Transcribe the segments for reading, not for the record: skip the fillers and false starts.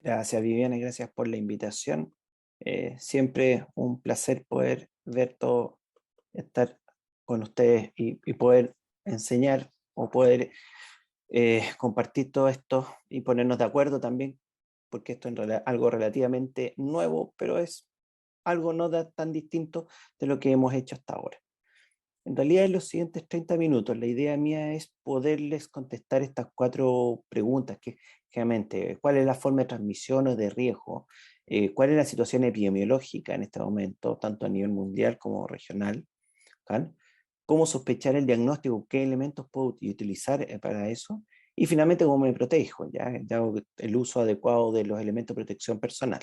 Gracias, Viviana, y gracias por la invitación. Siempre un placer poder ver todo, estar con ustedes y poder enseñar o poder compartir todo esto y ponernos de acuerdo también, porque esto en realidad es algo relativamente nuevo, pero es algo tan distinto de lo que hemos hecho hasta ahora. En realidad, en los siguientes 30 minutos, la idea mía es poderles contestar estas cuatro preguntas, que generalmente, ¿cuál es la forma de transmisión o de riesgo? ¿Cuál es la situación epidemiológica en este momento, tanto a nivel mundial como regional? ¿Can? ¿Cómo sospechar el diagnóstico? ¿Qué elementos puedo utilizar para eso? Y finalmente, ¿cómo me protejo? Ya el uso adecuado de los elementos de protección personal.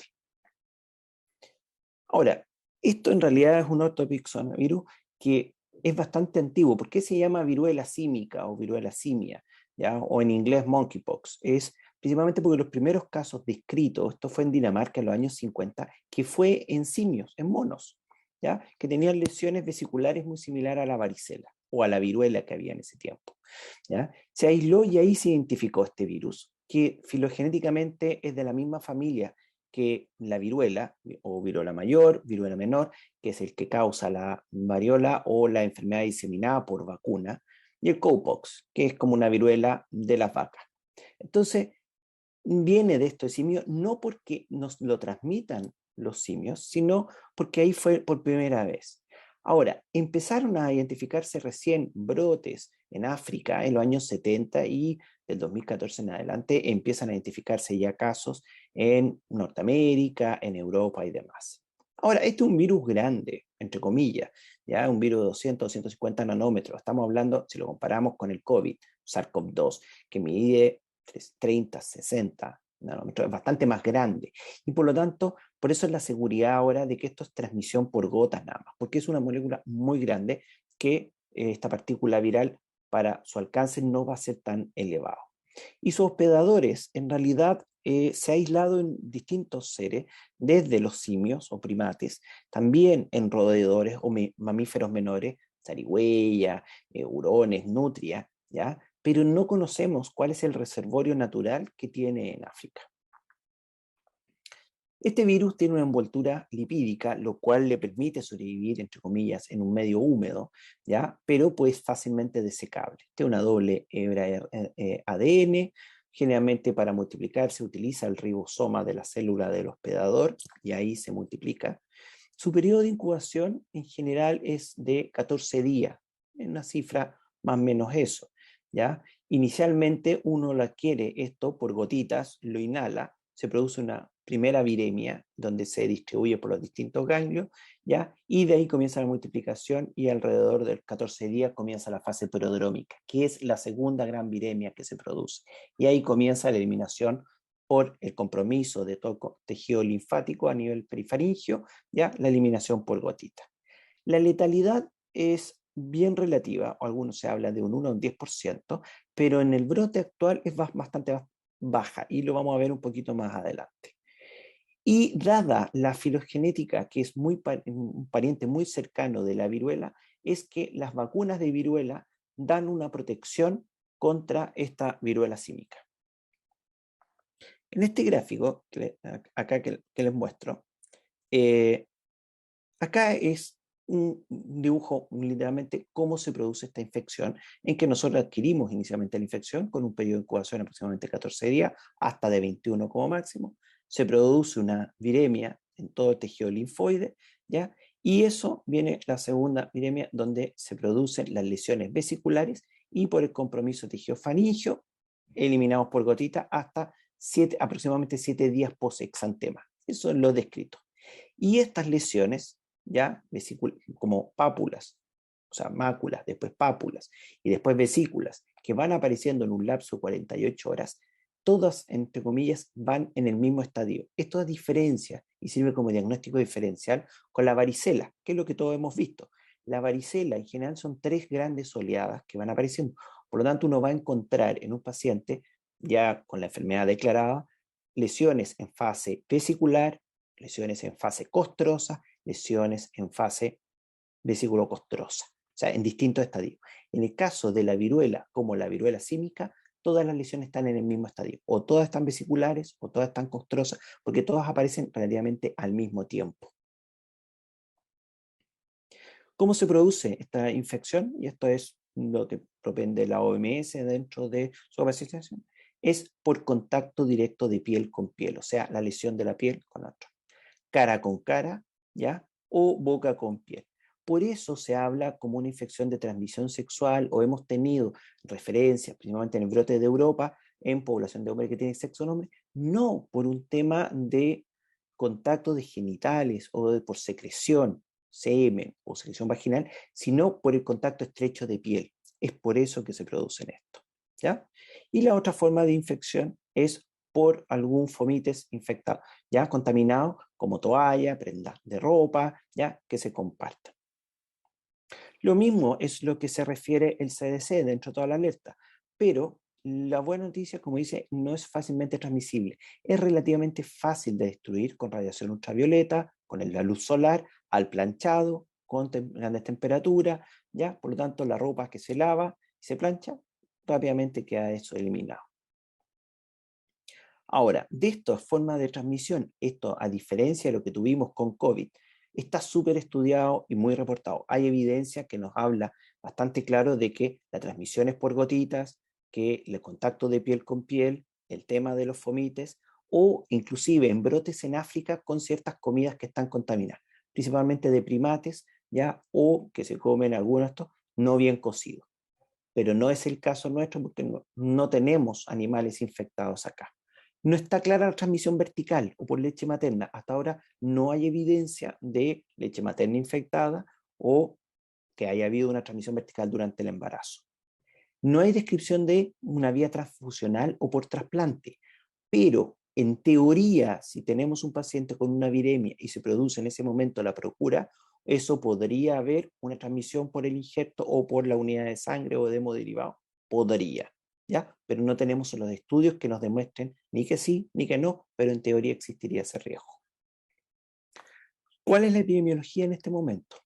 Ahora, esto en realidad es un Orthopic virus que es bastante antiguo. ¿Por qué se llama viruela símica o viruela simia? ¿Ya? O en inglés monkeypox. Es principalmente porque los primeros casos descritos, esto fue en Dinamarca en los años 50, que fue en simios, en monos, ¿ya? Que tenían lesiones vesiculares muy similares a la varicela o a la viruela que había en ese tiempo. ¿Ya? Se aisló y ahí se identificó este virus, que filogenéticamente es de la misma familia que la viruela, o viruela mayor, viruela menor, que es el que causa la variola o la enfermedad diseminada por vacuna, y el cowpox, que es como una viruela de las vacas. Entonces, viene de esto de simio no porque nos lo transmitan los simios, sino porque ahí fue por primera vez. Ahora, empezaron a identificarse recién brotes en África en los años 70 y del 2014 en adelante empiezan a identificarse ya casos en Norteamérica, en Europa y demás. Ahora, este es un virus grande, entre comillas, ya un virus de 200, 250 nanómetros. Estamos hablando, si lo comparamos con el COVID, SARS-CoV-2, que mide 30, 60 nanómetros, es bastante más grande. Y por lo tanto, por eso es la seguridad ahora de que esto es transmisión por gotas nada más, porque es una molécula muy grande que esta partícula viral para su alcance no va a ser tan elevado. Y sus hospedadores, en realidad, se ha aislado en distintos seres, desde los simios o primates, también en roedores o mamíferos menores, zarigüeya, hurones, nutria, ¿ya? Pero no conocemos cuál es el reservorio natural que tiene en África. Este virus tiene una envoltura lipídica, lo cual le permite sobrevivir, entre comillas, en un medio húmedo, ¿ya? Pero pues fácilmente desecable. Tiene una doble hebra ADN. Generalmente para multiplicarse utiliza el ribosoma de la célula del hospedador y ahí se multiplica. Su periodo de incubación en general es de 14 días, en una cifra más o menos eso, ¿ya? Inicialmente uno lo adquiere esto por gotitas, lo inhala, se produce una primera viremia donde se distribuye por los distintos ganglios, ¿ya? Y de ahí comienza la multiplicación y alrededor del 14 días comienza la fase prodrómica, que es la segunda gran viremia que se produce. Y ahí comienza la eliminación por el compromiso de todo tejido linfático a nivel perifaringio, ya la eliminación por gotita. La letalidad es bien relativa, o algunos se habla de un 1 o un 10%, pero en el brote actual es bastante baja y lo vamos a ver un poquito más adelante. Y dada la filogenética, que es un pariente muy cercano de la viruela, es que las vacunas de viruela dan una protección contra esta viruela símica. En este gráfico, acá que les muestro, eh, acá es un dibujo literalmente cómo se produce esta infección, en que nosotros adquirimos inicialmente la infección con un periodo de incubación de aproximadamente 14 días, hasta de 21 como máximo. Se produce una viremia en todo el tejido linfoide, ¿ya? Y eso viene la segunda viremia, donde se producen las lesiones vesiculares y por el compromiso de tejido faríngeo, eliminamos por gotita hasta aproximadamente 7 días post-exantema. Eso es lo descrito. Y estas lesiones ya como pápulas, o sea, máculas, después pápulas y después vesículas, que van apareciendo en un lapso de 48 horas, todas, entre comillas, van en el mismo estadio. Esto es diferencia y sirve como diagnóstico diferencial con la varicela, que es lo que todos hemos visto. La varicela en general son tres grandes oleadas que van apareciendo. Por lo tanto, uno va a encontrar en un paciente ya con la enfermedad declarada lesiones en fase vesicular, lesiones en fase costrosa, lesiones en fase vesículo-costrosa, o sea, en distintos estadios. En el caso de la viruela, como la viruela símica, todas las lesiones están en el mismo estadio, o todas están vesiculares, o todas están costrosas, porque todas aparecen relativamente al mismo tiempo. ¿Cómo se produce esta infección? Y esto es lo que propende la OMS dentro de su capacitación. Es por contacto directo de piel con piel, o sea, la lesión de la piel con otra. Cara con cara, ¿ya? O boca con piel. Por eso se habla como una infección de transmisión sexual, o hemos tenido referencias, principalmente en el brote de Europa, en población de hombres que tienen sexo en hombre, no por un tema de contacto de genitales o por secreción, semen o secreción vaginal, sino por el contacto estrecho de piel. Es por eso que se producen esto, ¿ya? Y la otra forma de infección es por algún fomites infectado, ya contaminado, como toalla, prenda de ropa, ya que se comparta. Lo mismo es lo que se refiere el CDC dentro de toda la alerta, pero la buena noticia, como dice, no es fácilmente transmisible. Es relativamente fácil de destruir con radiación ultravioleta, con la luz solar, al planchado, con grandes temperaturas, ¿ya? Por lo tanto, la ropa que se lava y se plancha, rápidamente queda eso eliminado. Ahora, de esta forma de transmisión, esto a diferencia de lo que tuvimos con COVID, está súper estudiado y muy reportado. Hay evidencia que nos habla bastante claro de que la transmisión es por gotitas, que el contacto de piel con piel, el tema de los fomites, o inclusive en brotes en África con ciertas comidas que están contaminadas, principalmente de primates, ya, o que se comen algunos de estos no bien cocidos. Pero no es el caso nuestro porque no tenemos animales infectados acá. No está clara la transmisión vertical o por leche materna. Hasta ahora no hay evidencia de leche materna infectada o que haya habido una transmisión vertical durante el embarazo. No hay descripción de una vía transfusional o por trasplante, pero en teoría, si tenemos un paciente con una viremia y se produce en ese momento la procura, eso podría haber una transmisión por el injerto o por la unidad de sangre o de hemoderivados. Podría, ¿ya? Pero no tenemos los estudios que nos demuestren ni que sí ni que no, pero en teoría existiría ese riesgo. ¿Cuál es la epidemiología en este momento?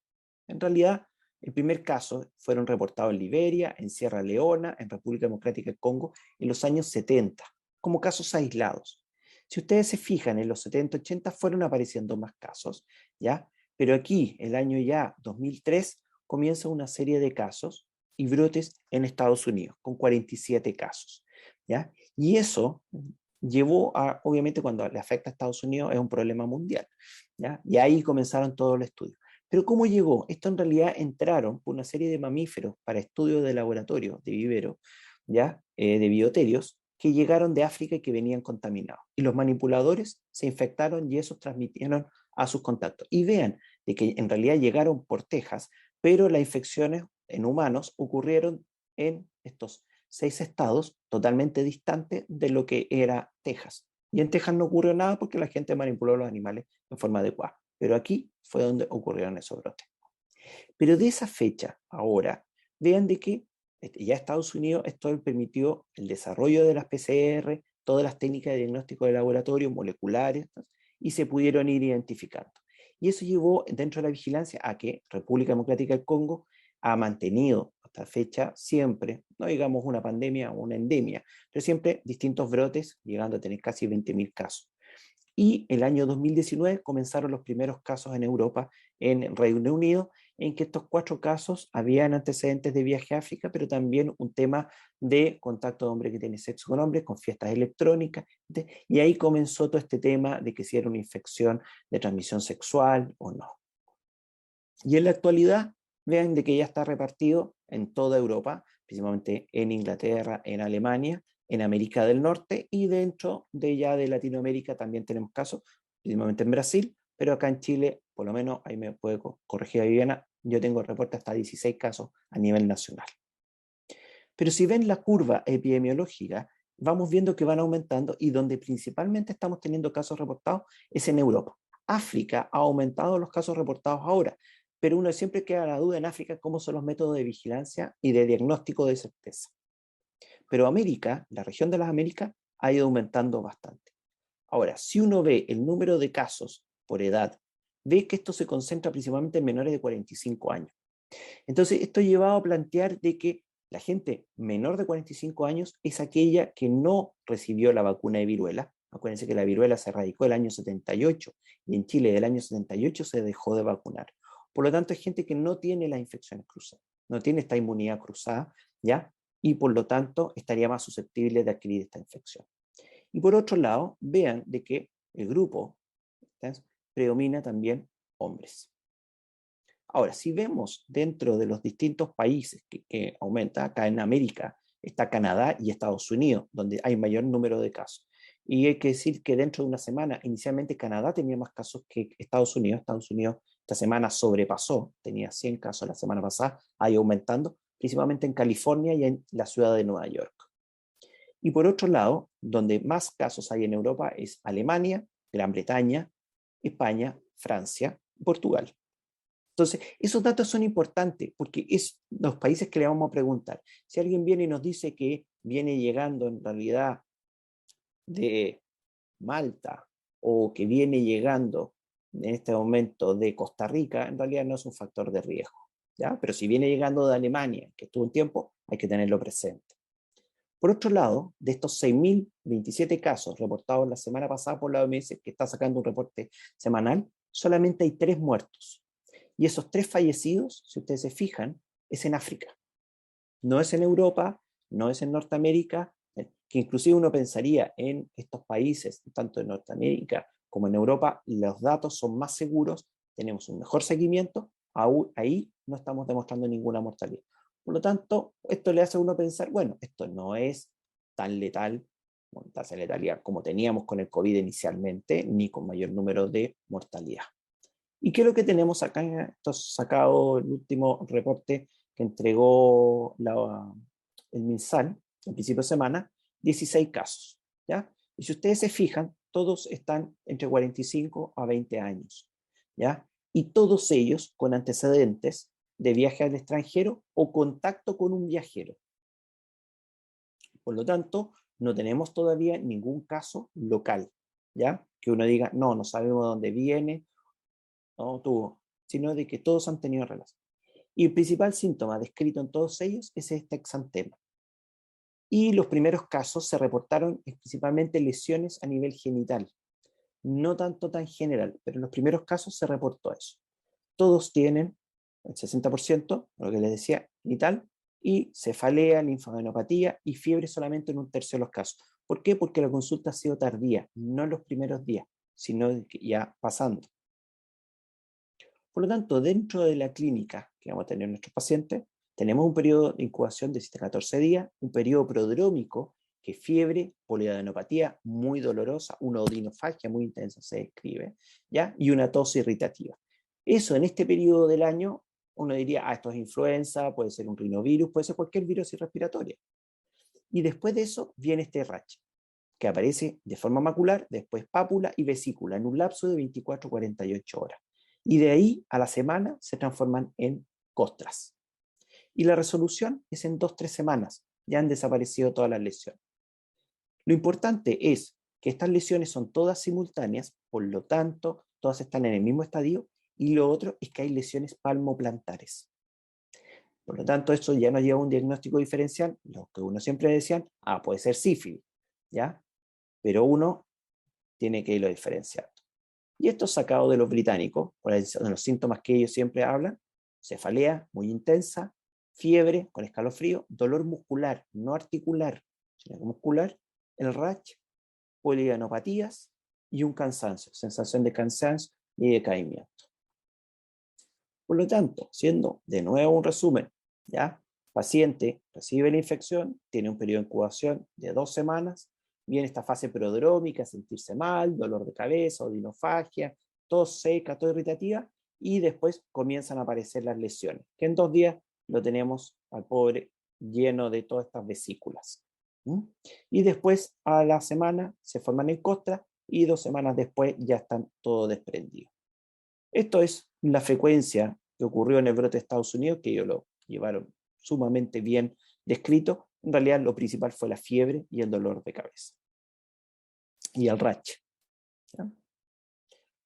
En realidad, el primer caso fueron reportados en Liberia, en Sierra Leona, en República Democrática del Congo, en los años 70, como casos aislados. Si ustedes se fijan, en los 70, 80 fueron apareciendo más casos, ¿ya? Pero aquí, el año ya 2003, comienza una serie de casos y brotes en Estados Unidos, con 47 casos, ¿ya? Y eso llevó a, obviamente, cuando le afecta a Estados Unidos, es un problema mundial, ¿ya? Y ahí comenzaron todos los estudios. Pero ¿cómo llegó? Esto en realidad entraron por una serie de mamíferos para estudios de laboratorio, de vivero, ¿ya? De bioterios, que llegaron de África y que venían contaminados. Y los manipuladores se infectaron y esos transmitieron a sus contactos. Y vean de que en realidad llegaron por Texas, pero las infecciones en humanos ocurrieron en estos 6 estados totalmente distantes de lo que era Texas. Y en Texas no ocurrió nada porque la gente manipuló a los animales en forma adecuada. Pero aquí fue donde ocurrieron esos brotes. Pero de esa fecha, ahora, vean de que ya Estados Unidos esto permitió el desarrollo de las PCR, todas las técnicas de diagnóstico de laboratorio, moleculares, y se pudieron ir identificando. Y eso llevó dentro de la vigilancia a que República Democrática del Congo ha mantenido hasta fecha siempre, no digamos una pandemia o una endemia, pero siempre distintos brotes, llegando a tener casi 20.000 casos. Y el año 2019 comenzaron los primeros casos en Europa, en Reino Unido, en que estos 4 casos habían antecedentes de viaje a África, pero también un tema de contacto de hombre que tiene sexo con hombre, con fiestas electrónicas, y ahí comenzó todo este tema de que si era una infección de transmisión sexual o no. Y en la actualidad, vean de que ya está repartido en toda Europa, principalmente en Inglaterra, en Alemania, en América del Norte y dentro de ya de Latinoamérica también tenemos casos, principalmente en Brasil, pero acá en Chile, por lo menos, ahí me puede corregir Viviana, yo tengo reporte hasta 16 casos a nivel nacional. Pero si ven la curva epidemiológica, vamos viendo que van aumentando y donde principalmente estamos teniendo casos reportados es en Europa. África ha aumentado los casos reportados ahora, pero uno siempre queda la duda en África cómo son los métodos de vigilancia y de diagnóstico de certeza. Pero América, la región de las Américas, ha ido aumentando bastante. Ahora, si uno ve el número de casos por edad, ve que esto se concentra principalmente en menores de 45 años. Entonces, esto ha llevado a plantear de que La gente menor de 45 años es aquella que no recibió la vacuna de viruela. Acuérdense que la viruela se erradicó el año 78 y en Chile del año 78 se dejó de vacunar. Por lo tanto, es gente que no tiene las infecciones cruzadas, no tiene esta inmunidad cruzada, ¿ya? Y por lo tanto estaría más susceptible de adquirir esta infección. Y por otro lado, vean de que el grupo, ¿sí?, predomina también hombres. Ahora, si vemos dentro de los distintos países que aumenta, acá en América está Canadá y Estados Unidos, donde hay mayor número de casos. Y hay que decir que dentro de una semana, inicialmente Canadá tenía más casos que Estados Unidos. Estados Unidos esta semana sobrepasó, tenía 100 casos la semana pasada, ha ido aumentando, principalmente en California y en la ciudad de Nueva York. Y por otro lado, donde más casos hay en Europa es Alemania, Gran Bretaña, España, Francia y Portugal. Entonces, esos datos son importantes porque es los países que le vamos a preguntar. Si alguien viene y nos dice que viene llegando en realidad de Malta o que viene llegando en este momento de Costa Rica, en realidad no es un factor de riesgo, ¿ya? Pero si viene llegando de Alemania, que estuvo un tiempo, hay que tenerlo presente. Por otro lado, de estos 6.027 casos reportados la semana pasada por la OMS, que está sacando un reporte semanal, solamente hay 3 muertos. Y esos 3 fallecidos, si ustedes se fijan, es en África. No es en Europa, no es en Norteamérica, que inclusive uno pensaría en estos países, tanto en Norteamérica como en Europa, los datos son más seguros, tenemos un mejor seguimiento, ahí no estamos demostrando ninguna mortalidad. Por lo tanto, esto le hace a uno pensar, bueno, esto no es tan letal, tasa de letalidad como teníamos con el COVID inicialmente, ni con mayor número de mortalidad. ¿Y qué es lo que tenemos acá? Esto es sacado el último reporte que entregó el MinSal, en principio de semana, 16 casos, ¿ya? Y si ustedes se fijan, todos están entre 45 a 20 años, ¿ya? Y todos ellos con antecedentes de viaje al extranjero o contacto con un viajero. Por lo tanto, no tenemos todavía ningún caso local, ¿ya? Que uno diga, no, no sabemos de dónde viene, no tuvo, sino de que todos han tenido relación. Y el principal síntoma descrito en todos ellos es este exantema. Y los primeros casos se reportaron principalmente lesiones a nivel genital, no tanto tan general, pero en los primeros casos se reportó eso. Todos tienen el 60%, lo que les decía, genital, y cefalea, linfadenopatía y fiebre solamente en un tercio de los casos. ¿Por qué? Porque la consulta ha sido tardía, no en los primeros días, sino ya pasando. Por lo tanto, dentro de la clínica que vamos a tener nuestros pacientes, tenemos un periodo de incubación de 7 a 14 días, un periodo prodrómico, que es fiebre, poliadenopatía muy dolorosa, una odinofagia muy intensa se describe, ¿ya? Y una tos irritativa. Eso en este periodo del año, uno diría, esto es influenza, puede ser un rinovirus, puede ser cualquier virus respiratorio. Y después de eso viene este rash, que aparece de forma macular, después pápula y vesícula, en un lapso de 24 a 48 horas. Y de ahí a la semana se transforman en costras. Y la resolución es en 2-3 semanas. Ya han desaparecido todas las lesiones. Lo importante es que estas lesiones son todas simultáneas, por lo tanto, todas están en el mismo estadio, y lo otro es que hay lesiones palmoplantares. Por lo tanto, esto ya nos lleva a un diagnóstico diferencial, lo que uno siempre decía, puede ser sífilis, ¿ya? Pero uno tiene que irlo diferenciando. Y esto es sacado de los británicos, por los síntomas que ellos siempre hablan: cefalea muy intensa, fiebre con escalofrío, dolor muscular, no articular, sino muscular, el rash, polianopatías y un cansancio, sensación de cansancio y decaimiento. Por lo tanto, siendo de nuevo un resumen, ¿ya? Paciente recibe la infección, tiene un periodo de incubación de 2 semanas, viene esta fase prodrómica, sentirse mal, dolor de cabeza, odinofagia, tos seca, tos irritativa, y después comienzan a aparecer las lesiones, que en 2 días lo tenemos al pobre lleno de todas estas vesículas. Y después a la semana se forman en costra y 2 semanas después ya están todo desprendidos. Esto es la frecuencia que ocurrió en el brote de Estados Unidos, que ellos lo llevaron sumamente bien descrito. En realidad lo principal fue la fiebre y el dolor de cabeza. Y el rash, ¿ya?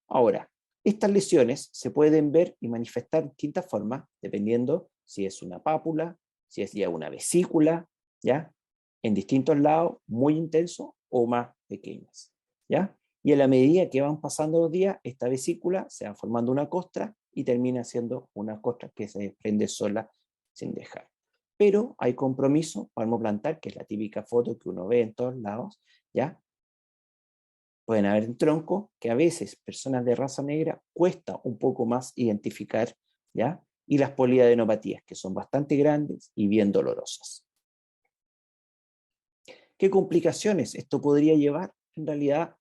Ahora, estas lesiones se pueden ver y manifestar de distintas formas, dependiendo si es una pápula, si es ya una vesícula, ¿ya? En distintos lados, muy intenso o más pequeñas, ¿ya? Y a la medida que van pasando los días, esta vesícula se va formando una costra y termina siendo una costra que se desprende sola sin dejar. Pero hay compromiso palmoplantar, que es la típica foto que uno ve en todos lados, ¿ya? Pueden haber troncos que a veces personas de raza negra cuesta un poco más identificar, ¿ya? Y las poliadenopatías, que son bastante grandes y bien dolorosas. ¿Qué complicaciones esto podría llevar? En realidad,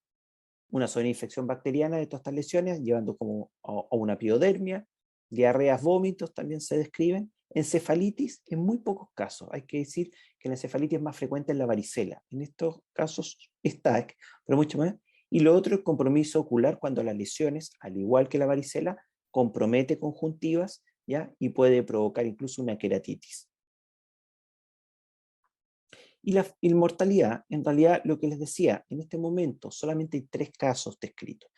una infección bacteriana de todas estas lesiones, llevando como a una piodermia, diarreas, vómitos también se describen, encefalitis en muy pocos casos. Hay que decir que la encefalitis es más frecuente en la varicela. En estos casos está, pero mucho más. Y lo otro es compromiso ocular cuando las lesiones, al igual que la varicela, compromete conjuntivas, ¿ya? Y puede provocar incluso una queratitis. Y la inmortalidad, en realidad, lo que les decía, en este momento solamente hay 3 casos descritos.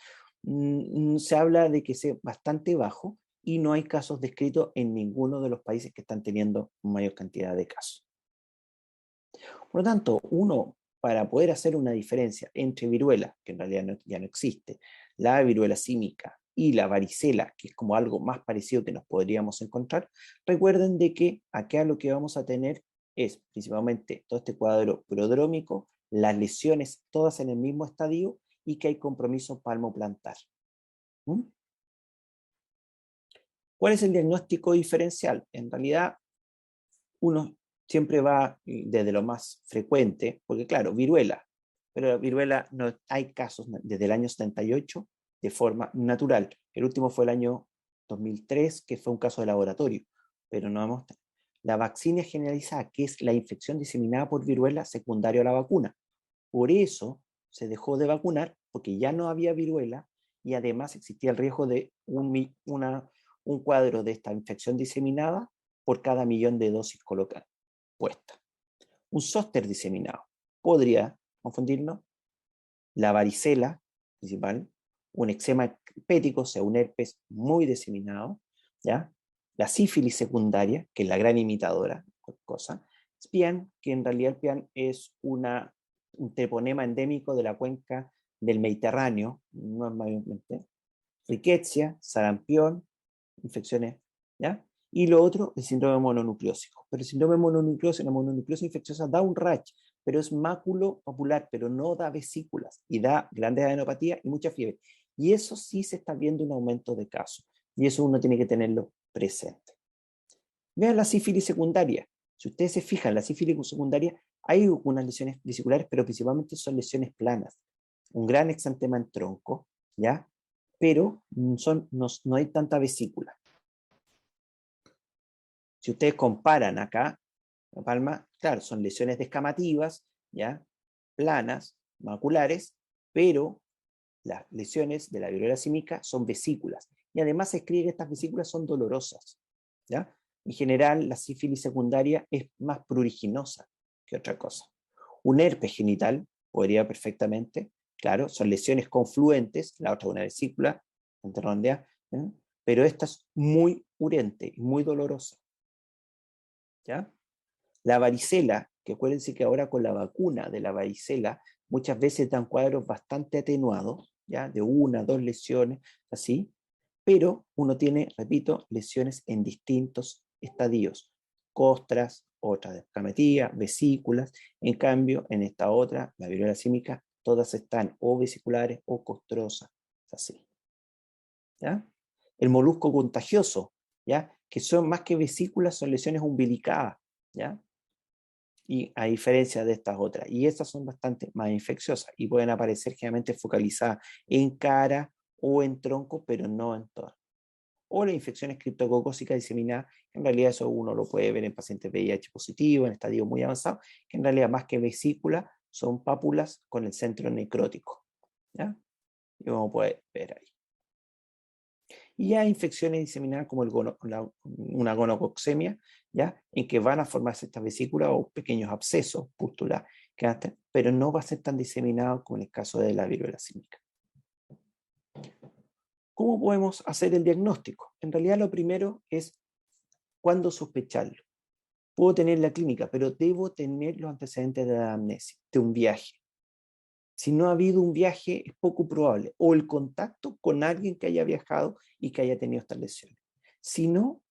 Se habla de que es bastante bajo y no hay casos descritos en ninguno de los países que están teniendo mayor cantidad de casos. Por lo tanto, uno, para poder hacer una diferencia entre viruela, que en realidad ya no existe, la viruela símica y la varicela, que es como algo más parecido que nos podríamos encontrar, recuerden de que acá lo que vamos a tener es principalmente todo este cuadro prodrómico, las lesiones todas en el mismo estadio y que hay compromiso palmoplantar. ¿Mm? ¿Cuál es el diagnóstico diferencial? En realidad, uno siempre va desde lo más frecuente, porque claro, viruela, pero la viruela no hay casos desde el año 78 de forma natural. El último fue el año 2003, que fue un caso de laboratorio, pero no hemos... La vacina generalizada, que es la infección diseminada por viruela secundaria a la vacuna. Por eso se dejó de vacunar, porque ya no había viruela y además existía el riesgo de un cuadro de esta infección diseminada por cada millón de dosis colocadas puestas. Un zóster diseminado podría confundirnos, la varicela principal, un eczema herpético, o sea, un herpes muy diseminado, ¿ya? La sífilis secundaria, que es la gran imitadora, cosa, PIAN, que en realidad el PIAN es un treponema endémico de la cuenca del Mediterráneo, no es mayormente, riquecia, sarampión, infecciones, ¿ya? Y lo otro, el síndrome mononucleósico. Pero el síndrome mononucleósico, la mononucleosis infecciosa da un rash, pero es máculo popular, pero no da vesículas y da grandes adenopatías y mucha fiebre. Y eso sí se está viendo un aumento de casos. Y eso uno tiene que tenerlo presente. Vean la sífilis secundaria. Si ustedes se fijan, la sífilis secundaria hay algunas lesiones vesiculares, pero principalmente son lesiones planas. Un gran exantema en tronco, ¿ya? Pero no hay tanta vesícula. Si ustedes comparan acá, la palma, claro, son lesiones descamativas, ¿ya? Planas, maculares, pero las lesiones de la viruela símica son vesículas. Y además se escribe que estas vesículas son dolorosas, ¿ya? En general, la sífilis secundaria es más pruriginosa que otra cosa. Un herpes genital podría perfectamente, claro, son lesiones confluentes, la otra es una vesícula, interrondea, ¿eh? Pero esta es muy urente y muy dolorosa, ¿ya? La varicela, que acuérdense que ahora con la vacuna de la varicela muchas veces dan cuadros bastante atenuados, ¿ya? De 1, 2 lesiones, así, pero uno tiene, repito, lesiones en distintos estadios, costras, otras descametía, vesículas. En cambio, en esta otra, la viruela símica, todas están o vesiculares o costrosas, así, ¿ya? El molusco contagioso, ¿ya? Que son más que vesículas, son lesiones umbilicadas, ¿ya? Y a diferencia de estas otras. Y estas son bastante más infecciosas y pueden aparecer generalmente focalizadas en cara o en tronco, pero no en todas. O la infección criptococócica diseminada, en realidad eso uno lo puede ver en pacientes VIH positivo, en estadio muy avanzado, que en realidad más que vesícula son pápulas con el centro necrótico, ¿ya? Y uno puede ver ahí. Y hay infecciones diseminadas como una gonococcemia, ¿ya? En que van a formarse estas vesículas o pequeños abscesos, pústulas, pero no va a ser tan diseminado como en el caso de la viruela símica. ¿Cómo podemos hacer el diagnóstico? En realidad lo primero es cuándo sospecharlo. Puedo tener la clínica, pero debo tener los antecedentes de la amnesia, de un viaje. Si no ha habido un viaje, es poco probable. O el contacto con alguien que haya viajado y que haya tenido estas lesiones. Si no,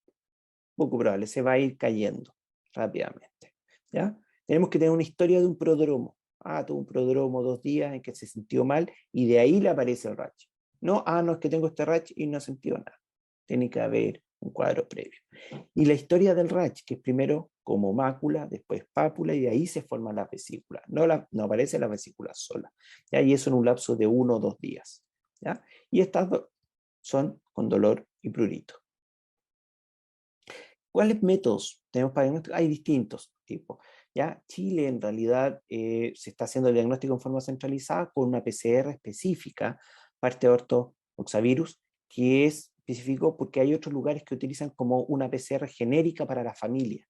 poco probable, se va a ir cayendo rápidamente. ¿Ya? Tenemos que tener una historia de un prodromo. Tuvo un prodromo 2 días en que se sintió mal y de ahí le aparece el rash. No, no es que tengo este rash y no he sentido nada. Tiene que haber un cuadro previo. Y la historia del rash, que es primero como mácula, después pápula, y de ahí se forma la vesícula. No aparece la vesícula sola. ¿Ya? Y eso en un lapso de 1 o 2 días. ¿Ya? Y estas son con dolor y prurito. ¿Cuáles métodos tenemos para diagnóstico? Hay distintos tipos. ¿Ya? Chile en realidad se está haciendo el diagnóstico en forma centralizada con una PCR específica, parte de ortoxavirus, que es específico porque hay otros lugares que utilizan como una PCR genérica para la familia.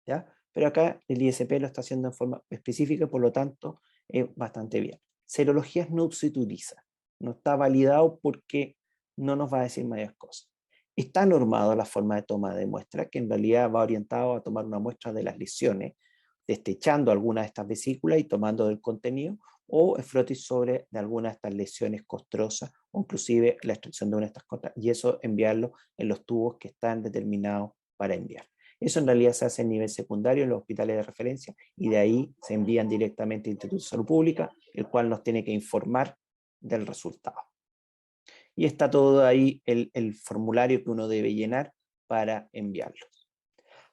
¿Ya? Pero acá el ISP lo está haciendo en forma específica, por lo tanto, bastante bien. Serologías no se utiliza, no está validado porque no nos va a decir mayores cosas. Está normado la forma de toma de muestra, que en realidad va orientado a tomar una muestra de las lesiones, destechando alguna de estas vesículas y tomando del contenido, o el frotis sobre de alguna de estas lesiones costrosas, o inclusive la extracción de una de estas cosas, y eso enviarlo en los tubos que están determinados para enviar. Eso en realidad se hace a nivel secundario en los hospitales de referencia y de ahí se envían directamente al Instituto de Salud Pública, el cual nos tiene que informar del resultado. Y está todo ahí el formulario que uno debe llenar para enviarlos.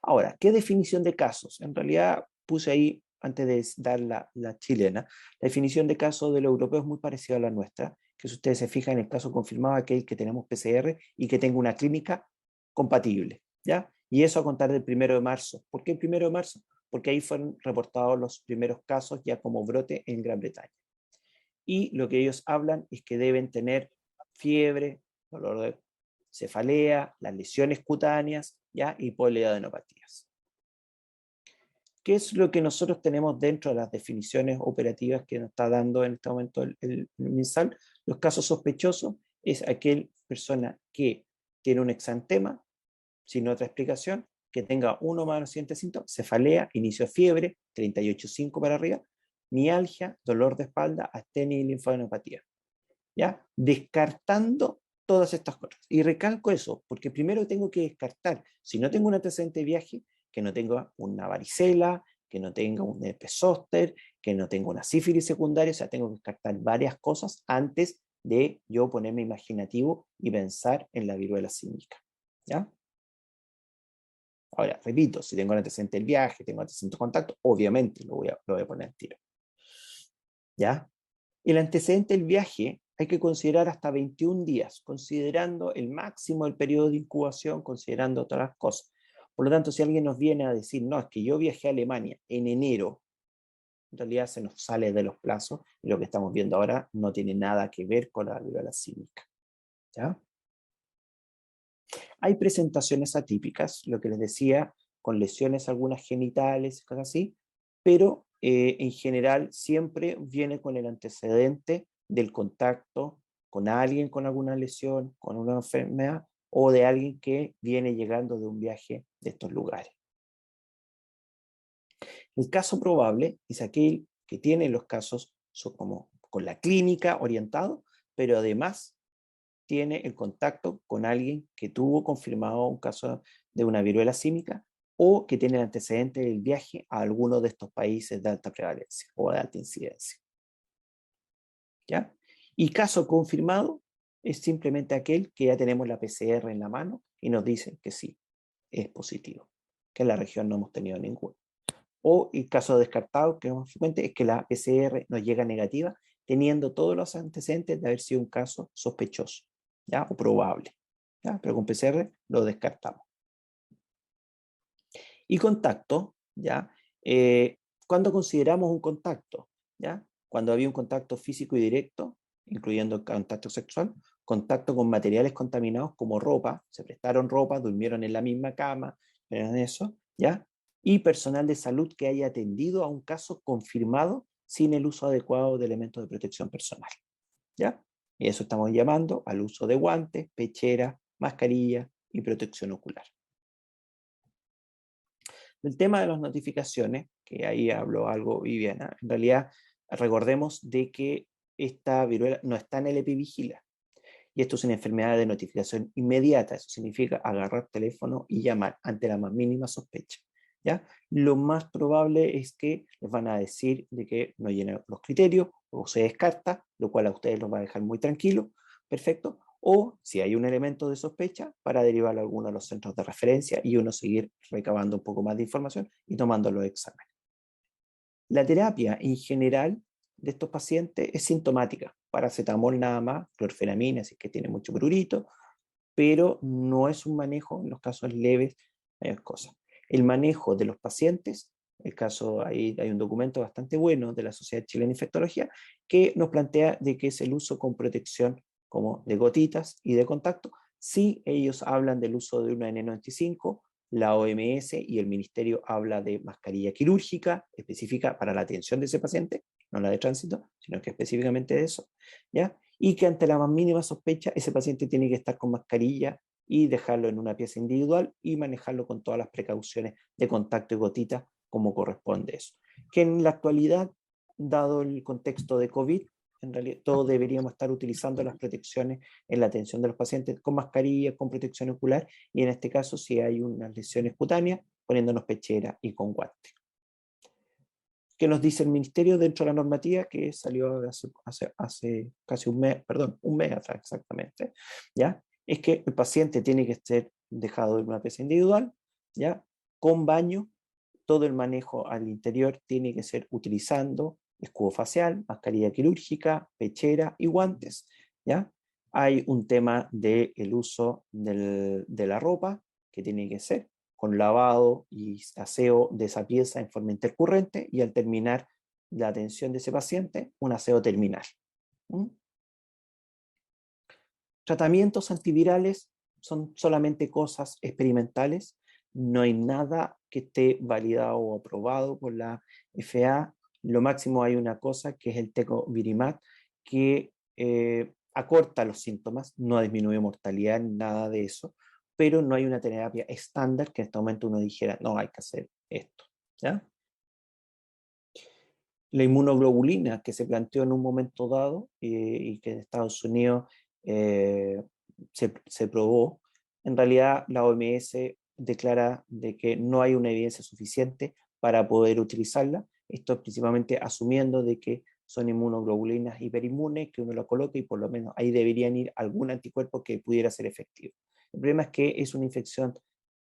Ahora, ¿qué definición de casos? En realidad puse ahí, antes de dar la chilena, la definición de caso del europeo es muy parecida a la nuestra, que si ustedes se fijan en el caso confirmado, aquel que tenemos PCR y que tenga una clínica compatible, ¿ya? Y eso a contar del 1 de marzo. ¿Por qué el 1 de marzo? Porque ahí fueron reportados los primeros casos ya como brote en Gran Bretaña. Y lo que ellos hablan es que deben tener fiebre, dolor de cefalea, las lesiones cutáneas, ¿ya? Y poliadenopatías. ¿Qué es lo que nosotros tenemos dentro de las definiciones operativas que nos está dando en este momento el MinSal? Los casos sospechosos es aquel persona que tiene un exantema, sin otra explicación, que tenga uno más de los siguientes síntomas: cefalea, inicio de fiebre, 38,5 para arriba, mialgia, dolor de espalda, astenia y linfadenopatía. ¿Ya? Descartando todas estas cosas. Y recalco eso, porque primero tengo que descartar, si no tengo un antecedente de viaje, que no tenga una varicela, que no tenga un herpes zóster, que no tenga una sífilis secundaria, o sea, tengo que descartar varias cosas antes de yo ponerme imaginativo y pensar en la viruela símica. ¿Ya? Ahora, repito, si tengo un antecedente del viaje, tengo antecedente de contacto, obviamente lo voy a poner al tiro. ¿Ya? El antecedente del viaje hay que considerar hasta 21 días, considerando el máximo del periodo de incubación, considerando todas las cosas. Por lo tanto, si alguien nos viene a decir, no, es que yo viajé a Alemania en enero, en realidad se nos sale de los plazos y lo que estamos viendo ahora no tiene nada que ver con la viruela símica. ¿Ya? Hay presentaciones atípicas, lo que les decía, con lesiones algunas genitales, cosas así, pero en general siempre viene con el antecedente del contacto con alguien con alguna lesión, con una enfermedad, o de alguien que viene llegando de un viaje de estos lugares. El caso probable es aquel que tiene los casos como con la clínica orientado, pero además tiene el contacto con alguien que tuvo confirmado un caso de una viruela símica o que tiene el antecedente del viaje a alguno de estos países de alta prevalencia o de alta incidencia. ¿Ya? Y caso confirmado es simplemente aquel que ya tenemos la PCR en la mano y nos dicen que sí, es positivo, que en la región no hemos tenido ninguno. O el caso descartado, que es más frecuente, es que la PCR nos llega negativa, teniendo todos los antecedentes de haber sido un caso sospechoso, ¿ya? O probable, ¿ya? Pero con PCR lo descartamos. Y contacto, ¿ya? ¿Cuándo consideramos un contacto? ¿Ya? Cuando había un contacto físico y directo, incluyendo el contacto sexual, contacto con materiales contaminados como ropa, se prestaron ropa, durmieron en la misma cama, en eso, ¿ya? Y personal de salud que haya atendido a un caso confirmado sin el uso adecuado de elementos de protección personal, ¿ya? Y eso estamos llamando al uso de guantes, pechera, mascarilla y protección ocular. El tema de las notificaciones, que ahí habló algo Viviana, en realidad recordemos de que esta viruela no está en el EpiVigila. Y esto es una enfermedad de notificación inmediata. Eso significa agarrar teléfono y llamar ante la más mínima sospecha. ¿Ya? Lo más probable es que les van a decir de que no llenan los criterios o se descarta, lo cual a ustedes los va a dejar muy tranquilos. Perfecto. O si hay un elemento de sospecha, para derivarlo a alguno de los centros de referencia y uno seguir recabando un poco más de información y tomando los exámenes. La terapia en general de estos pacientes es sintomática, paracetamol nada más, clorfenamina si es que tiene mucho prurito, pero no es un manejo en los casos leves, cosas. El manejo de los pacientes, el caso, ahí hay un documento bastante bueno de la Sociedad Chilena de Infectología que nos plantea de que es el uso con protección como de gotitas y de contacto. Sí, ellos hablan del uso de una N95, la OMS y el Ministerio habla de mascarilla quirúrgica específica para la atención de ese paciente, no la de tránsito, sino que específicamente de eso, ¿ya? Y que ante la más mínima sospecha ese paciente tiene que estar con mascarilla y dejarlo en una pieza individual y manejarlo con todas las precauciones de contacto y gotita como corresponde eso. Que en la actualidad, dado el contexto de COVID, en realidad todos deberíamos estar utilizando las protecciones en la atención de los pacientes con mascarilla, con protección ocular y en este caso si hay unas lesiones cutáneas, poniéndonos pechera y con guante. ¿Qué nos dice el ministerio dentro de la normativa que salió hace casi un mes, perdón, un mes atrás exactamente, ¿ya? Es que el paciente tiene que ser dejado en una pieza individual, ¿ya? Con baño, todo el manejo al interior tiene que ser utilizando escudo facial, mascarilla quirúrgica, pechera y guantes, ¿ya? Hay un tema del uso de la ropa que tiene que ser con lavado y aseo de esa pieza en forma intercurrente y al terminar la atención de ese paciente, un aseo terminal. ¿Mm? Tratamientos antivirales son solamente cosas experimentales, no hay nada que esté validado o aprobado por la FDA. Lo máximo hay una cosa que es el tecovirimat, que acorta los síntomas, no disminuye mortalidad, nada de eso, pero no hay una terapia estándar que en este momento uno dijera, no, hay que hacer esto. ¿Ya? La inmunoglobulina que se planteó en un momento dado y que en Estados Unidos eh, se probó, en realidad la OMS declara de que no hay una evidencia suficiente para poder utilizarla. Esto es principalmente asumiendo de que son inmunoglobulinas hiperinmunes, que uno lo coloca y por lo menos ahí deberían ir algún anticuerpo que pudiera ser efectivo. El problema es que es una infección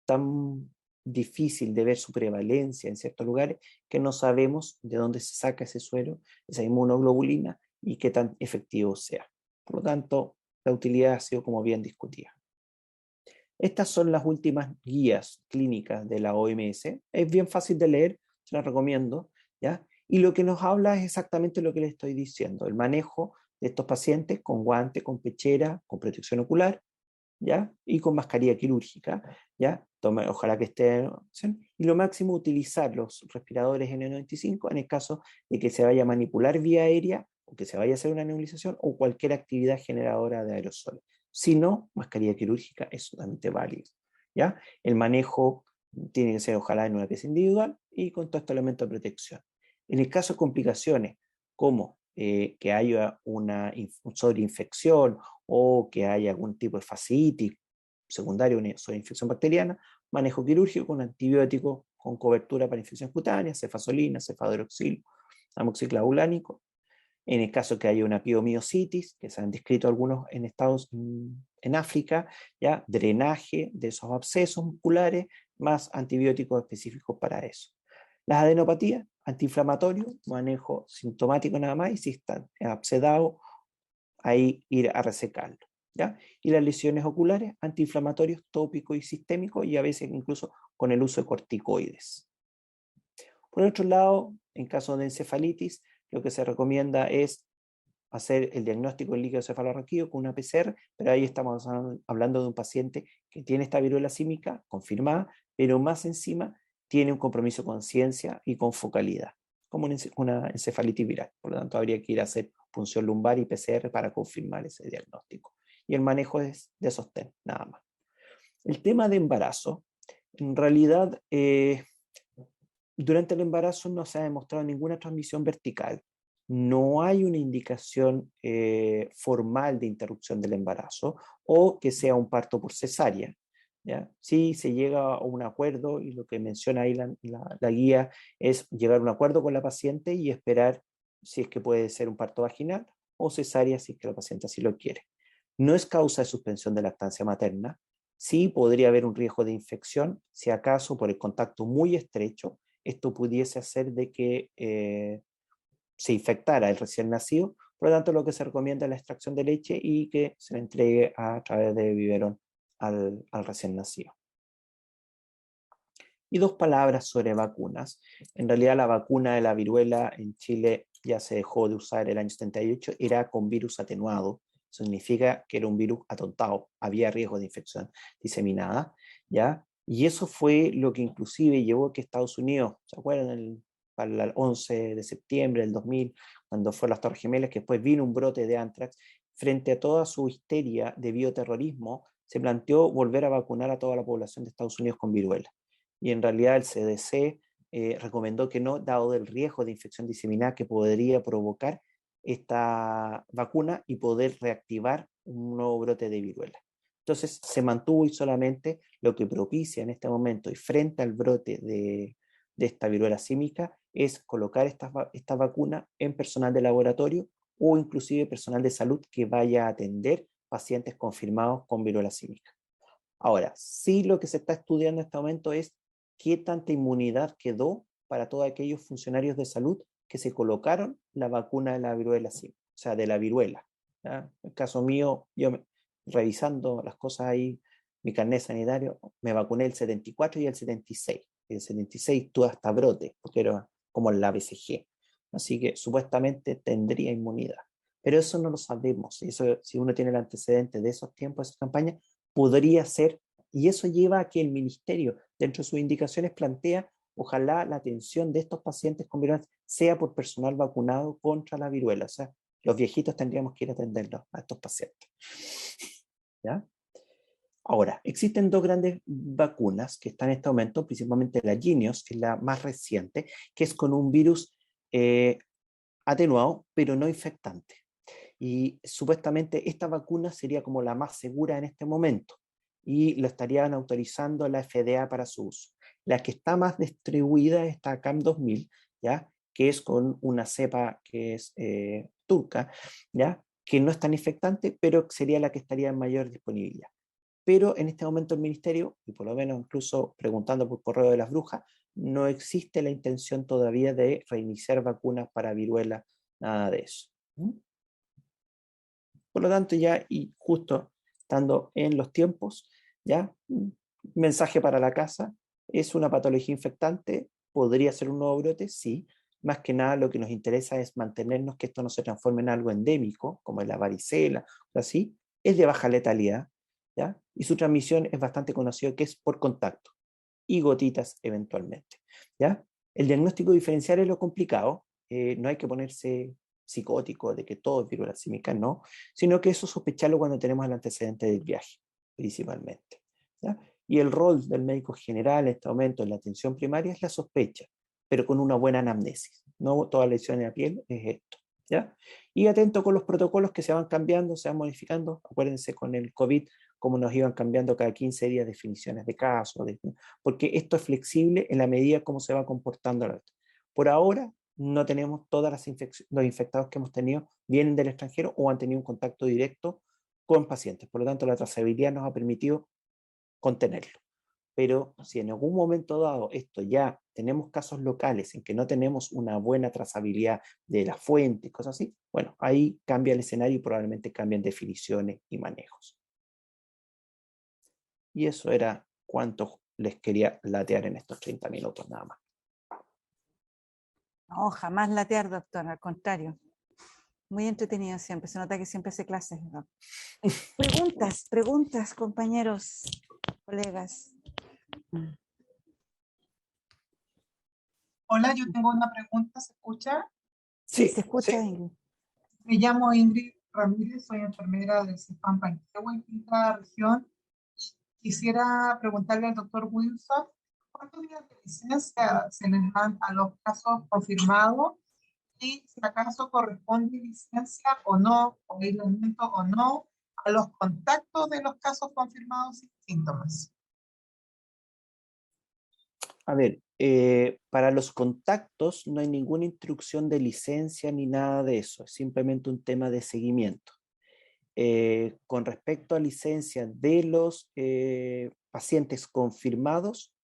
tan difícil de ver su prevalencia en ciertos lugares que no sabemos de dónde se saca ese suero, esa inmunoglobulina y qué tan efectivo sea. Por lo tanto, la utilidad ha sido como bien discutida. Estas son las últimas guías clínicas de la OMS. Es bien fácil de leer, se las recomiendo, ¿ya? Y lo que nos habla es exactamente lo que les estoy diciendo, el manejo de estos pacientes con guante, con pechera, con protección ocular, ¿ya? Y con mascarilla quirúrgica, ¿ya? Ojalá que esté, y lo máximo utilizar los respiradores N95 en el caso de que se vaya a manipular vía aérea o que se vaya a hacer una nebulización o cualquier actividad generadora de aerosoles. Si no, mascarilla quirúrgica es totalmente válido, ¿ya? El manejo tiene que ser ojalá en una pieza individual y con todo este elemento de protección. En el caso de complicaciones como que haya una sobreinfección o que haya algún tipo de fasciitis secundaria, una infección bacteriana, manejo quirúrgico con antibióticos con cobertura para infecciones cutáneas, cefazolina, cefadroxil, amoxiclavulánico. En el caso que haya una piomiositis, que se han descrito algunos en estados en África, ya drenaje de esos abscesos musculares, más antibióticos específicos para eso. Las adenopatías, antiinflamatorio, manejo sintomático nada más, y si están absedados, ahí ir a resecarlo. ¿Ya? Y las lesiones oculares, antiinflamatorios tópicos y sistémicos, y a veces incluso con el uso de corticoides. Por otro lado, en caso de encefalitis, lo que se recomienda es hacer el diagnóstico del líquido cefalorraquídeo con una PCR, pero ahí estamos hablando de un paciente que tiene esta viruela símica confirmada, pero más encima tiene un compromiso con ciencia y con focalidad, como una encefalitis viral. Por lo tanto, habría que ir a hacer punción lumbar y PCR para confirmar ese diagnóstico. Y el manejo es de sostén, nada más. El tema de embarazo, en realidad, durante el embarazo no se ha demostrado ninguna transmisión vertical. No hay una indicación formal de interrupción del embarazo o que sea un parto por cesárea. ¿Ya? Sí, se llega a un acuerdo y lo que menciona ahí la guía es llegar a un acuerdo con la paciente y esperar si es que puede ser un parto vaginal o cesárea si es que la paciente así lo quiere. No es causa de suspensión de lactancia materna. Sí podría haber un riesgo de infección si acaso por el contacto muy estrecho esto pudiese hacer de que se infectara el recién nacido. Por lo tanto, lo que se recomienda es la extracción de leche y que se le entregue a través de biberón al recién nacido. Y dos palabras sobre vacunas. En realidad la vacuna de la viruela en Chile ya se dejó de usar el año 78, era con virus atenuado. Significa que era un virus atontado, había riesgo de infección diseminada, ¿ya? Y eso fue lo que inclusive llevó a que Estados Unidos, ¿se acuerdan? Para el 11 de septiembre del 2000, cuando fue las Torres Gemelas, que después vino un brote de anthrax, frente a toda su histeria de bioterrorismo, se planteó volver a vacunar a toda la población de Estados Unidos con viruela. Y en realidad el CDC recomendó que no, dado el riesgo de infección diseminada que podría provocar esta vacuna y poder reactivar un nuevo brote de viruela. Entonces se mantuvo y solamente lo que propicia en este momento y frente al brote de esta viruela símica es colocar esta vacuna en personal de laboratorio o inclusive personal de salud que vaya a atender pacientes confirmados con viruela símica. Ahora, sí lo que se está estudiando en este momento es qué tanta inmunidad quedó para todos aquellos funcionarios de salud que se colocaron la vacuna de la viruela, o sea, de la viruela. ¿Ya? En el caso mío, revisando las cosas ahí, mi carnet sanitario, me vacuné el 74 y el 76. El 76 tuvo hasta brote, porque era como la BCG. Así que supuestamente tendría inmunidad. Pero eso no lo sabemos. Eso, si uno tiene el antecedente de esos tiempos, de esas campañas, podría ser, y eso lleva a que el ministerio, dentro de sus indicaciones, plantea, ojalá la atención de estos pacientes con viruela sea por personal vacunado contra la viruela. O sea, los viejitos tendríamos que ir a atenderlos a estos pacientes. ¿Ya? Ahora, existen dos grandes vacunas que están en este momento, principalmente la Jynneos, que es la más reciente, que es con un virus atenuado, pero no infectante. Y supuestamente esta vacuna sería como la más segura en este momento y lo estarían autorizando la FDA para su uso. La que está más distribuida es esta CAM2000, ¿ya? Que es con una cepa que es turca, ¿ya? Que no es tan infectante, pero sería la que estaría en mayor disponibilidad. Pero en este momento el ministerio, y por lo menos incluso preguntando por correo de las brujas, no existe la intención todavía de reiniciar vacunas para viruela, nada de eso. Por lo tanto, ya, y justo estando en los tiempos, ya, mensaje para la casa, ¿es una patología infectante? ¿Podría ser un nuevo brote? Sí. Más que nada lo que nos interesa es mantenernos que esto no se transforme en algo endémico, como es la varicela, o así. Es de baja letalidad, ¿ya? Y su transmisión es bastante conocida, que es por contacto y gotitas eventualmente, ¿ya? El diagnóstico diferencial es lo complicado, no hay que ponerse psicótico de que todo es viruela símica, no, sino que eso sospecharlo cuando tenemos el antecedente del viaje, principalmente, ¿ya? Y el rol del médico general en este momento en la atención primaria es la sospecha, pero con una buena anamnesis, no toda lesión en la piel es esto, ¿ya? Y atento con los protocolos que se van cambiando, se van modificando, acuérdense con el COVID, cómo nos iban cambiando cada 15 días definiciones de casos, porque esto es flexible en la medida como se va comportando la. Por ahora, no tenemos todas los infectados que hemos tenido vienen del extranjero o han tenido un contacto directo con pacientes. Por lo tanto, la trazabilidad nos ha permitido contenerlo. Pero si en algún momento dado esto ya tenemos casos locales en que no tenemos una buena trazabilidad de la fuente, cosas así, bueno, ahí cambia el escenario y probablemente cambian definiciones y manejos. Y eso era cuánto les quería latear en estos 30 minutos nada más. No, jamás latear, doctor, al contrario. Muy entretenido siempre, se nota que siempre hace clases, ¿no? Preguntas, compañeros, colegas. Hola, yo tengo una pregunta, ¿se escucha? Sí, se escucha, sí. Ingrid. Me llamo Ingrid Ramírez, soy enfermera del CEFAM Panquehue en quinta región. Quisiera preguntarle al doctor Wilson ¿cuántos días de licencia se les dan a los casos confirmados? Y si acaso corresponde licencia o no, o aislamiento o no, a los contactos de los casos confirmados sin síntomas. A ver, para los contactos no hay ninguna instrucción de licencia ni nada de eso, es simplemente un tema de seguimiento. Con respecto a licencia de los pacientes confirmados,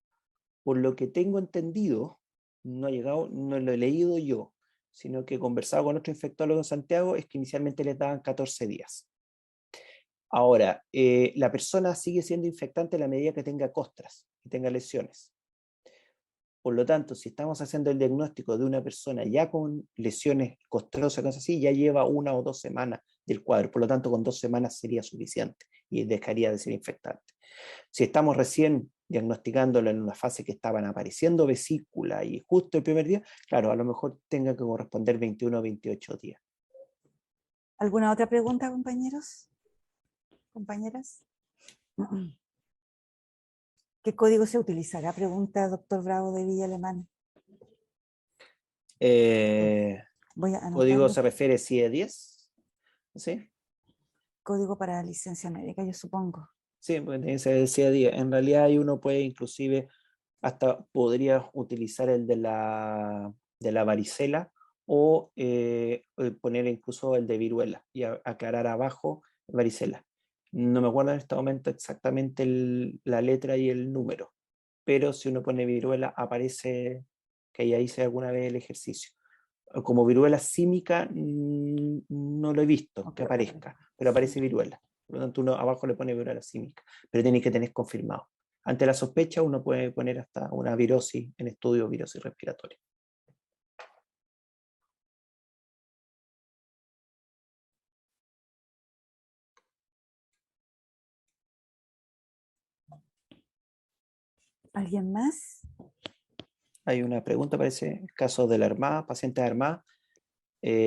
por lo que tengo entendido, no ha llegado, no lo he leído yo, sino que he conversado con otro infectólogo en Santiago, es que inicialmente les daban 14 días. Ahora, la persona sigue siendo infectante a la medida que tenga costras, que tenga lesiones. Por lo tanto, si estamos haciendo el diagnóstico de una persona ya con lesiones costrosas, cosas así, ya lleva 1 o 2 semanas del cuadro. Por lo tanto, con 2 semanas sería suficiente y dejaría de ser infectante. Si estamos recién diagnosticándolo en una fase que estaban apareciendo vesícula y justo el primer día, claro, a lo mejor tenga que corresponder 21 o 28 días. ¿Alguna otra pregunta, compañeros? ¿Compañeras? ¿Qué código se utilizará? Pregunta doctor Bravo de Villa Alemana. Voy a ¿Código anotarlo. se refiere a CIE 10? ¿Sí? Código para licencia médica, yo supongo. Sí, porque tiene que ser el CIE 10. En realidad ahí uno puede inclusive, hasta podría utilizar el de la varicela o poner incluso el de viruela y aclarar abajo varicela. No me acuerdo en este momento exactamente la letra y el número, pero si uno pone viruela aparece que ya hice alguna vez el ejercicio. Como viruela símica no lo he visto que aparezca, pero aparece viruela. Por lo tanto, uno abajo le pone viruela símica, pero tiene que tener confirmado. Ante la sospecha, uno puede poner hasta una virosis en estudio, virosis respiratoria. ¿Alguien más? Hay una pregunta, parece, caso de la Armada, pacientes armadas.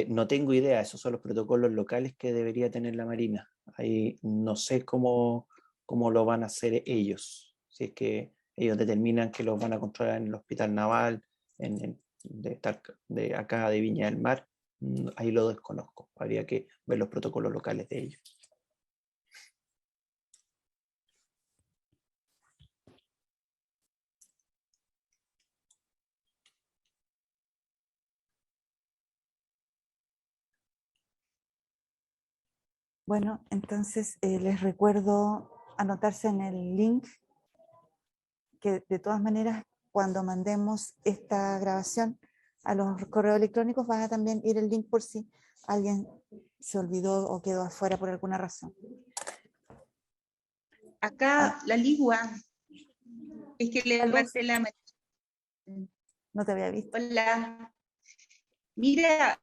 No tengo idea, esos son los protocolos locales que debería tener la Marina. Ahí no sé cómo lo van a hacer ellos. Si es que ellos determinan que los van a controlar en el Hospital Naval, de acá de Viña del Mar, ahí lo desconozco. Habría que ver los protocolos locales de ellos. Bueno, entonces les recuerdo anotarse en el link, que de todas maneras cuando mandemos esta grabación a los correos electrónicos va a también ir el link por si alguien se olvidó o quedó afuera por alguna razón. Acá la ligua es que le Luz. levanté la mano. No te había visto. Hola. Mira,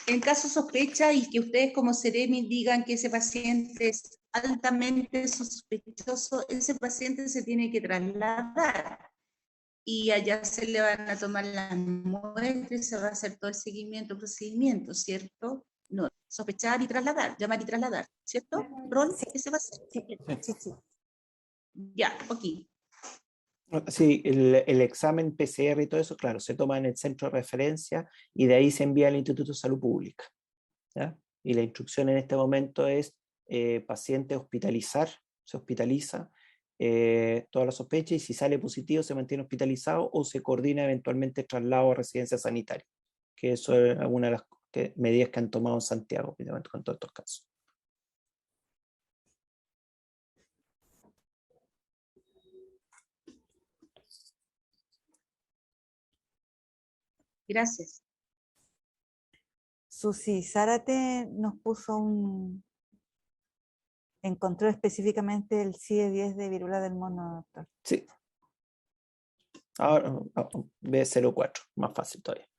en caso sospecha y que ustedes como Seremi digan que ese paciente es altamente sospechoso, ese paciente se tiene que trasladar y allá se le van a tomar las muestras y se va a hacer todo el seguimiento, procedimiento, ¿cierto? No, sospechar y trasladar, llamar y trasladar, ¿cierto? ¿Rol? Sí. ¿Ese va a ser? Sí. Ya, ok. Sí, el examen PCR y todo eso, claro, se toma en el centro de referencia y de ahí se envía al Instituto de Salud Pública, ¿ya? Y la instrucción en este momento es paciente hospitalizar, se hospitaliza, toda la sospecha, y si sale positivo se mantiene hospitalizado o se coordina eventualmente traslado a residencia sanitaria, que eso es alguna de las medidas que han tomado en Santiago con todos estos casos. Gracias. Susi Zárate nos puso encontró específicamente el CIE 10 de viruela del mono, doctor. Sí. Ahora, B04, más fácil todavía.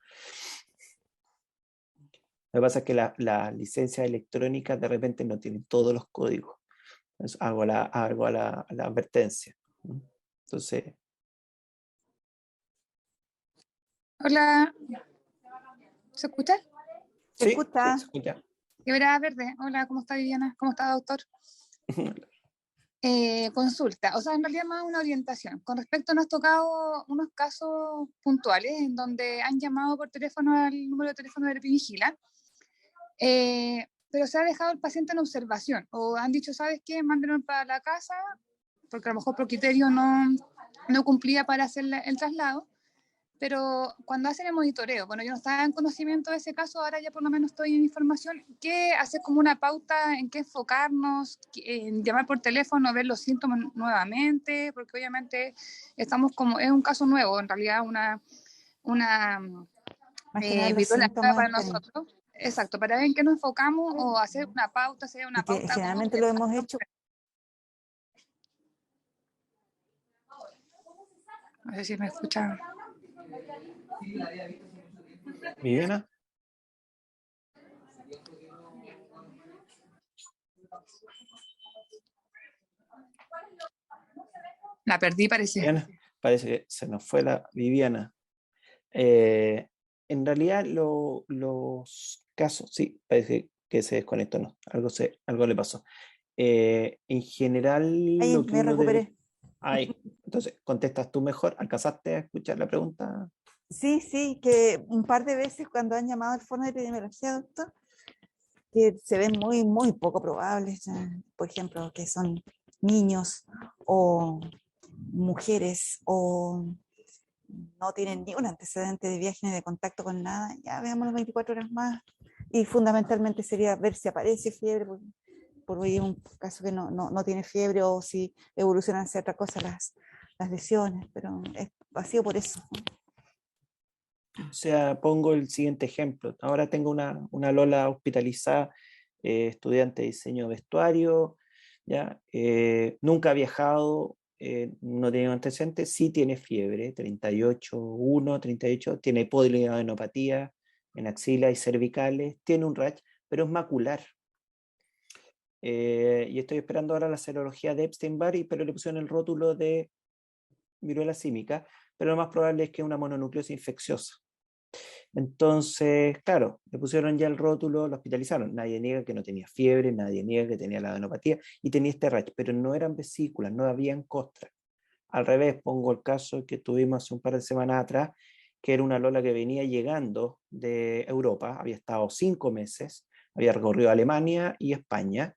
Lo que pasa es que las licencias electrónicas de repente no tienen todos los códigos. Entonces, hago la advertencia. Entonces. Hola, ¿se escucha? ¿Se escucha? Sí, se escucha. Quebrada Verde. Hola, ¿cómo está Viviana? ¿Cómo está, doctor? consulta, o sea, en realidad más una orientación. Con respecto, nos tocado unos casos puntuales en donde han llamado por teléfono al número de teléfono de Vigila, pero se ha dejado el paciente en observación, o han dicho, ¿sabes qué? Mándenlo para la casa, porque a lo mejor por criterio no cumplía para hacer el traslado. Pero cuando hacen el monitoreo, bueno, yo no estaba en conocimiento de ese caso, ahora ya por lo menos estoy en información, ¿qué hacer como una pauta en qué enfocarnos, en llamar por teléfono, ver los síntomas nuevamente? Porque obviamente estamos como, es un caso nuevo, en realidad una Más que nada los viruela nueva síntomas para están, nosotros. Exacto, para ver en qué nos enfocamos o hacer una pauta, hacer una y que pauta como generalmente de... lo hemos hecho. No sé si me escuchan. Viviana. La perdí, parece. Viviana, parece que se nos fue la Viviana. En realidad los casos, sí, parece que se desconectó, no, algo le pasó. En general, Ahí lo que me uno debe... recuperé. Ay, entonces, ¿contestas tú mejor? ¿Alcanzaste a escuchar la pregunta? Sí, sí, que un par de veces cuando han llamado al fono de epidemiología, doctor, que se ven muy, muy poco probables, por ejemplo, que son niños o mujeres o no tienen ni un antecedente de viaje ni de contacto con nada, ya veamos las 24 horas más. Y fundamentalmente sería ver si aparece fiebre, por ahí un caso que no tiene fiebre o si evolucionan hacia otra cosa las lesiones, pero ha sido por eso, ¿no? O sea, pongo el siguiente ejemplo. Ahora tengo una Lola hospitalizada, estudiante de diseño de vestuario, ¿ya? Nunca ha viajado, no tiene antecedentes, sí tiene fiebre, 38,1, 38, tiene poliadenopatía en axila y cervicales, tiene un rash, pero es macular. Y estoy esperando ahora la serología de Epstein-Barr, pero le pusieron el rótulo de viruela símica, pero lo más probable es que es una mononucleosis infecciosa. Entonces, claro, le pusieron ya el rótulo, lo hospitalizaron. Nadie niega que no tenía fiebre, nadie niega que tenía la adenopatía y tenía este rash, pero no eran vesículas, no habían costras. Al revés, pongo el caso que tuvimos hace un par de semanas atrás, que era una Lola que venía llegando de Europa, había estado 5 meses, había recorrido Alemania y España,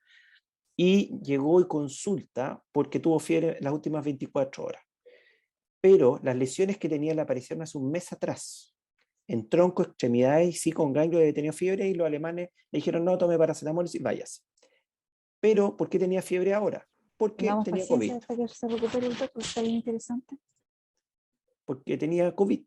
y llegó y consulta porque tuvo fiebre las últimas 24 horas. Pero las lesiones que tenía le aparecieron hace un mes atrás, en tronco, extremidades, sí con ganglio de tenido fiebre, y los alemanes le dijeron, no, tome paracetamol y váyase. Pero, ¿por qué tenía fiebre ahora? Porque Tengamos tenía paciencia COVID. hasta que se recupere el doctor, porque está bien interesante. Porque tenía COVID.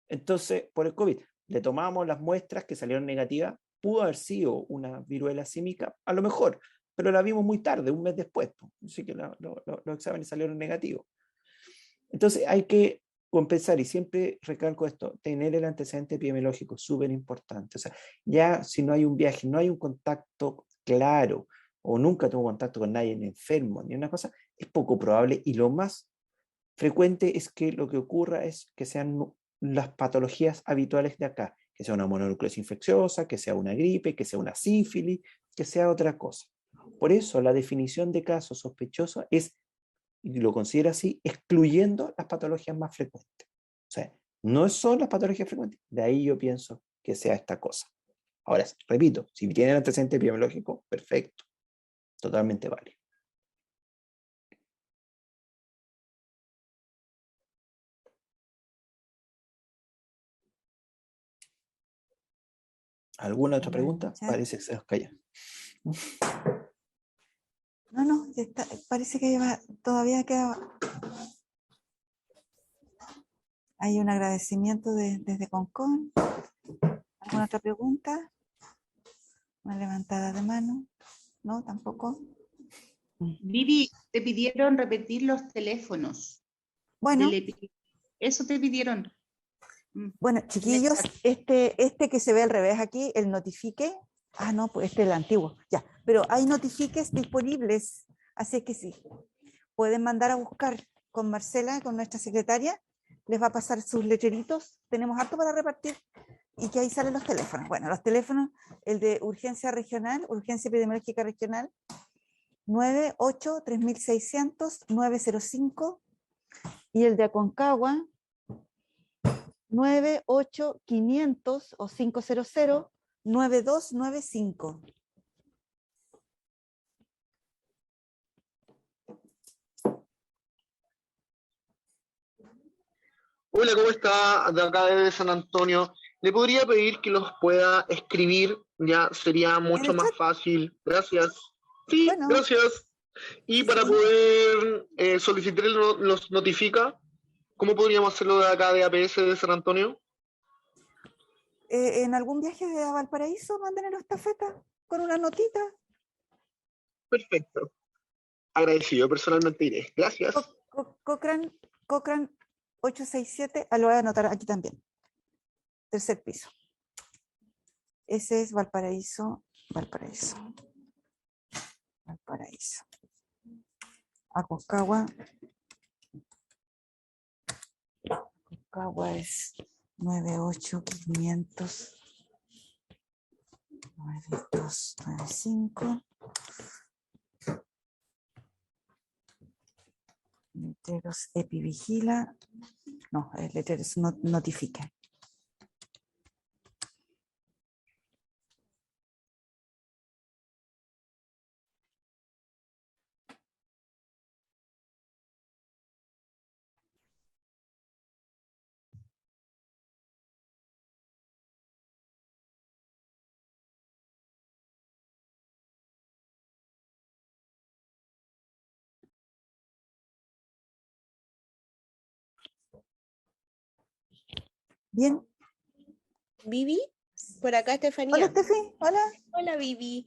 Entonces, por el COVID, le tomamos las muestras que salieron negativas, pudo haber sido una viruela símica, a lo mejor, pero la vimos muy tarde, un mes después, así que los exámenes salieron negativos. Entonces hay que compensar, y siempre recalco esto, tener el antecedente epidemiológico es súper importante. O sea, ya si no hay un viaje, no hay un contacto claro, o nunca tuvo contacto con nadie enfermo, ni una cosa, es poco probable, y lo más frecuente es que lo que ocurra es que sean las patologías habituales de acá, que sea una mononucleosis infecciosa, que sea una gripe, que sea una sífilis, que sea otra cosa. Por eso la definición de caso sospechoso es, y lo considera así, excluyendo las patologías más frecuentes. O sea, no son las patologías frecuentes, de ahí yo pienso que sea esta cosa. Ahora, repito, si tienen antecedente epidemiológico, perfecto, totalmente válido. ¿Alguna otra pregunta? Parece que se nos calla. No, ya está, parece que todavía queda. Hay un agradecimiento desde Concón. ¿Alguna otra pregunta? Una levantada de mano. No, tampoco. Vivi, te pidieron repetir los teléfonos. Bueno, Eso te pidieron. bueno, chiquillos, este que se ve al revés aquí, el notifique. Ah, no, pues este es el antiguo. Ya, pero hay notifiques disponibles, así que sí. Pueden mandar a buscar con Marcela, con nuestra secretaria. Les va a pasar sus letreritos. Tenemos harto para repartir. Y que ahí salen los teléfonos. Bueno, los teléfonos, el de urgencia regional, urgencia epidemiológica regional, 98 3600 905 y el de Aconcagua 98 500 o 500 9295. Hola, ¿cómo está? De acá de San Antonio. ¿Le podría pedir que los pueda escribir? Ya sería ¿En mucho el más chat? fácil. Gracias. Sí, Bueno, gracias. Y sí, para sí. poder solicitar los notifica, ¿cómo podríamos hacerlo de acá de APS de San Antonio? En algún viaje a Valparaíso, manden la estafeta con una notita. Perfecto. Agradecido, personalmente iré. Gracias. Cochrane 867, lo voy a anotar aquí también. Tercer piso. Ese es Valparaíso. Aconcagua. Aconcagua es 98500 9295. Letreros Epivigila. No, letreros notifica. Bien. Vivi, por acá Hola, Estefanía. Estefi. Hola. Hola Vivi.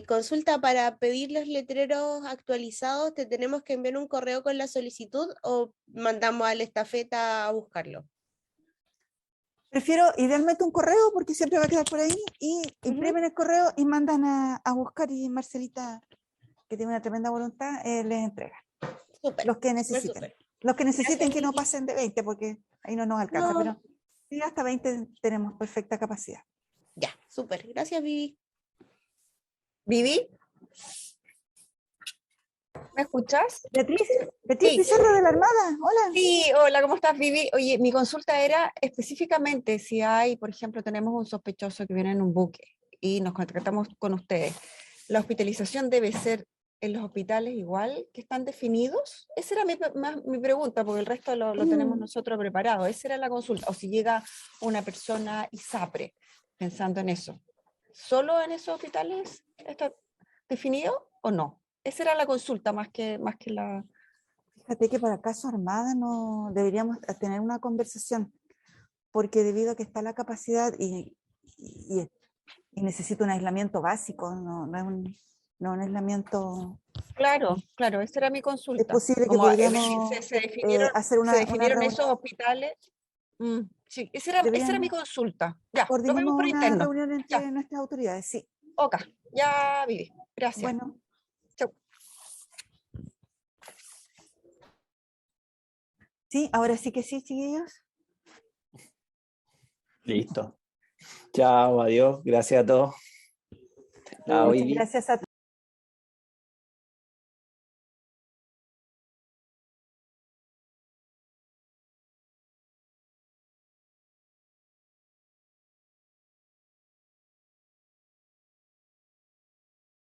Consulta para pedir los letreros actualizados, ¿te tenemos que enviar un correo con la solicitud o mandamos a la estafeta a buscarlo? Prefiero idealmente un correo porque siempre va a quedar por ahí y Ujú. imprimen el correo y mandan a buscar y Marcelita, que tiene una tremenda voluntad, les entrega. Súper, Los que súper, necesiten. súper. Los que necesiten Gracias, que no Vivi. pasen de 20 porque ahí no nos alcanza, No, pero sí, hasta 20 tenemos perfecta capacidad. ya, súper. Gracias, Vivi. Vivi, ¿me escuchas? Beatriz Sí. Pizarro de la Armada, hola. Sí, hola, ¿cómo estás, Vivi? Oye, mi consulta era específicamente si hay, por ejemplo, tenemos un sospechoso que viene en un buque y nos contactamos con ustedes. ¿La hospitalización debe ser en los hospitales igual que están definidos? Esa era mi pregunta, porque el resto lo tenemos nosotros preparado. Esa era la consulta. O si llega una persona ISAPRE, pensando en eso. ¿Solo en esos hospitales está definido o no? Esa era la consulta más que la... Fíjate que para caso Armada no deberíamos tener una conversación, porque debido a que está la capacidad y necesita un aislamiento básico, no es un aislamiento. Claro, claro, esa era mi consulta. Es posible que Como podríamos se definieron, hacer una esos reunión. hospitales. Sí, esa era mi consulta. Ya, lo vemos Coordinemos por una interno. reunión Ya, entre nuestras autoridades, sí. ok, ya viví. Gracias. Bueno. Chau. Sí, ahora sí que sí, chiquillos. Listo. Chao, adiós. Gracias a todos. Chao, Muchas Vivi. gracias a